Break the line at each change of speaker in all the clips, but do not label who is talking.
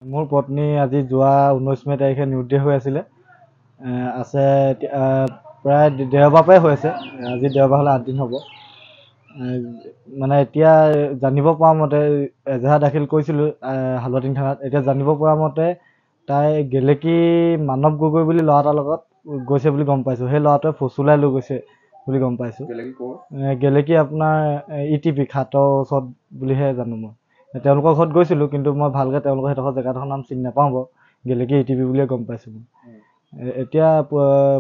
মোৰ পত্নী আজি যোৱা 19 মে তাৰিখে নিৰুদ্দেশ হৈ আছিলে। আছে প্ৰায় দেওবাৰ পৰাই হৈ আছে। আজি দেওবাৰ হ'লে 8 দিন হ'ব। মানে এতিয়া জানিব পৰা মতে এজাহাৰ দাখিল কৰিছিলোঁ হালুৱাটিং থানাত। এতিয়া জানিব পৰা মতে তাই গেলেকী মানৱ গগৈ বুলি ল'ৰা এটাৰ লগত গৈছে বুলি গম পাইছোঁ। সেই ল'ৰাটোৱে ফচুলাই লৈ গৈছে বুলি গম পাইছোঁ। গেলেকী আপোনাৰ ETP ঘাটৰ ওচৰত বুলিহে জানো মই। তেওঁলোকৰ ঘৰত গৈছিলোঁ, কিন্তু মই ভালকৈ তেওঁলোকৰ সেইডোখৰ জেগাডোখৰ নাম চিনি নাপাওঁ বাৰু। গেলেকী ETP বুলিয়ে গম পাইছোঁ মই। এতিয়া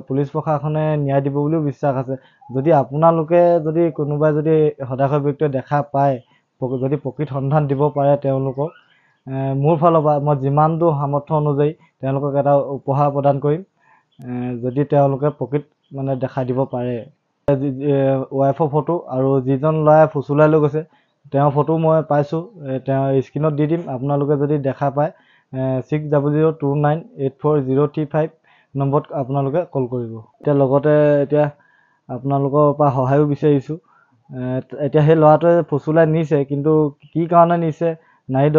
পুলিচ প্ৰশাসনে ন্যায় দিব বুলিও বিশ্বাস আছে। যদি আপোনালোকে যদি কোনোবাই যদি সদাশয় ব্যক্তিয়ে দেখা পায়, যদি প্ৰকৃত সন্ধান দিব পাৰে তেওঁলোকক, মোৰ ফালৰ পৰা মই যিমান দূৰ সামৰ্থ্য অনুযায়ী তেওঁলোকক এটা উপহাৰ প্ৰদান কৰিম, যদি তেওঁলোকে প্ৰকৃত মানে দেখা দিব পাৰে। ৱাইফৰ ফটো আৰু যিজন ল'ৰাই ফুচুলাই লৈ গৈছে তেওঁৰ ফটো মই পাইছোঁ। তেওঁ স্ক্ৰীণত দি দিম, আপোনালোকে যদি দেখা পায় 6002984035 নম্বৰত আপোনালোকে কল কৰিব। এতিয়া লগতে আপোনালোকৰ পৰা সহায়ো বিচাৰিছোঁ। এতিয়া সেই ল'ৰাটোৱে ফচুলাই নিছে, কিন্তু কি কাৰণে নিছে, নাৰী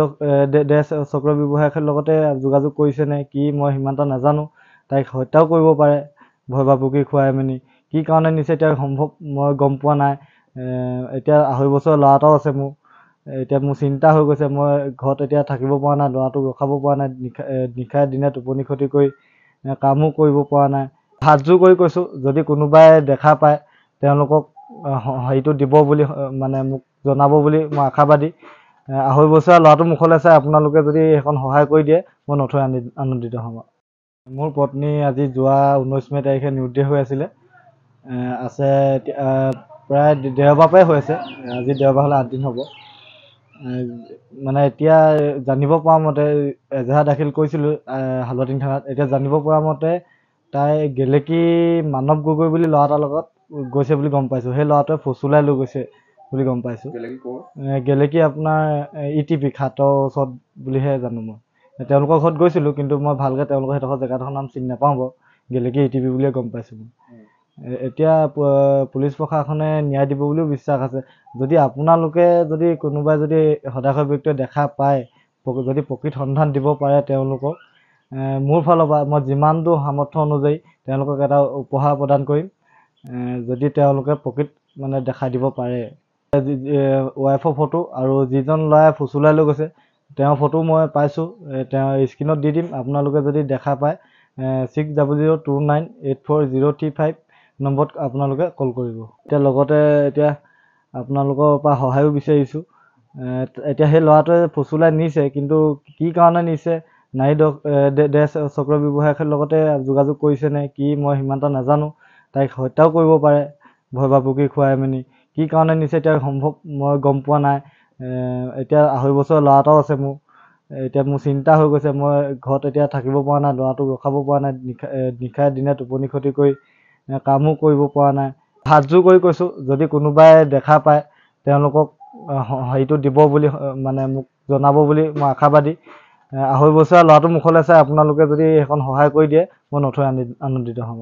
ডেছ চক্ৰ ব্যৱসায়ীৰ লগতে যোগাযোগ কৰিছে নে কি মই সিমান এটা নাজানো। তাইক হত্যাও কৰিব পাৰে ভয় ভাবুকি খুৱাই মেলি। কি কাৰণে নিছে এতিয়া সম্ভৱ মই গম পোৱা নাই। এতিয়া 2.5 বছৰ ল'ৰা এটাও আছে মোৰ। এতিয়া মোৰ চিন্তা হৈ গৈছে, মই ঘৰত এতিয়া থাকিব পৰা নাই, ল'ৰাটোক ৰখাব পৰা নাই। নিশাই দিনে টোপনি ক্ষতি কৰি কামো কৰিব পৰা নাই। হাতযোৰ কৰি কৈছোঁ, যদি কোনোবাই দেখা পায় তেওঁলোকক হেৰিটো দিব বুলি, মানে মোক জনাব বুলি মই আশাবাদী। 2.5 বছৰীয়া ল'ৰাটোৰ মুখলৈ চাই আপোনালোকে যদি সেইখন সহায় কৰি দিয়ে মই নথৈ আনন্দিত হ'ম। মোৰ পত্নী আজি যোৱা 19 মে তাৰিখে নিৰুদ্দেশ হৈ আছিলে। আছে প্ৰায় দেওবাৰ পৰাই হৈ আছে। আজি দেওবাৰ হ'লে 8 দিন হ'ব। মানে এতিয়া জানিব পৰা মতে এজাহাৰ দাখিল কৰিছিলোঁ হালুৱাটিং থানাত। এতিয়া জানিব পৰা মতে তাই গেলেকী মানৱ গগৈ বুলি ল'ৰা এটাৰ লগত গৈছে বুলি গম পাইছোঁ। সেই ল'ৰাটোৱে ফচুলাই লৈ গৈছে বুলি গম পাইছোঁ। গেলেকী আপোনাৰ ETP ঘাটৰ ওচৰত বুলিহে জানো মই। তেওঁলোকৰ ঘৰত গৈছিলোঁ, কিন্তু মই ভালকৈ তেওঁলোকৰ সেইডোখৰ জেগাডোখৰ নাম চিনি নাপাওঁ বাৰু। গেলেকী ETP বুলিয়ে গম পাইছোঁ মই। এতিয়া পুলিচ প্ৰশাসনে ন্যায় দিব বুলিও বিশ্বাস আছে। যদি আপোনালোকে যদি কোনোবাই যদি সদাশয় ব্যক্তিয়ে দেখা পায়, যদি প্ৰকৃত সন্ধান দিব পাৰে তেওঁলোকক, মোৰ ফালৰ পৰা মই যিমান দূৰ সামৰ্থ্য অনুযায়ী তেওঁলোকক এটা উপহাৰ প্ৰদান কৰিম, যদি তেওঁলোকে প্ৰকৃত মানে দেখা দিব পাৰে। ৱাইফৰ ফটো আৰু যিজন ল'ৰাই ফুচুলাই লৈ গৈছে তেওঁৰ ফটো মই পাইছোঁ। তেওঁ স্ক্ৰীণত দি দিম, আপোনালোকে যদি দেখা পায় 6002984035 নম্বৰত আপোনালোকে কল কৰিব। এতিয়া লগতে আপোনালোকৰ পৰা সহায়ো বিচাৰিছোঁ। এতিয়া সেই ল'ৰাটোৱে ফচুলাই নিছে, কিন্তু কি কাৰণে নিছে, নাৰী ডেছ চক্ৰ ব্যৱসায়ীৰ লগতে যোগাযোগ কৰিছে নে কি মই সিমান এটা নাজানো। তাইক হত্যাও কৰিব পাৰে ভয় ভাবুকি খুৱাই মেলি। কি কাৰণে নিছে এতিয়া সম্ভৱ মই গম পোৱা নাই। এতিয়া 2.5 বছৰ ল'ৰা এটাও আছে মোৰ। এতিয়া মোৰ চিন্তা হৈ গৈছে, মই ঘৰত এতিয়া থাকিব পৰা নাই, ল'ৰাটোক ৰখাব পৰা নাই। নিশাই দিনে টোপনি ক্ষতি কৰি কামো কৰিব পৰা নাই। হাতযোৰ কৰি কৈছোঁ, যদি কোনোবাই দেখা পায় তেওঁলোকক হেৰিটো দিব বুলি, মানে মোক জনাব বুলি মই আশাবাদী। 2.5 বছৰীয়া ল'ৰাটোৰ মুখলৈ চাই আপোনালোকে যদি সেইখন সহায় কৰি দিয়ে মই নথৈ আনন্দিত হ'ম।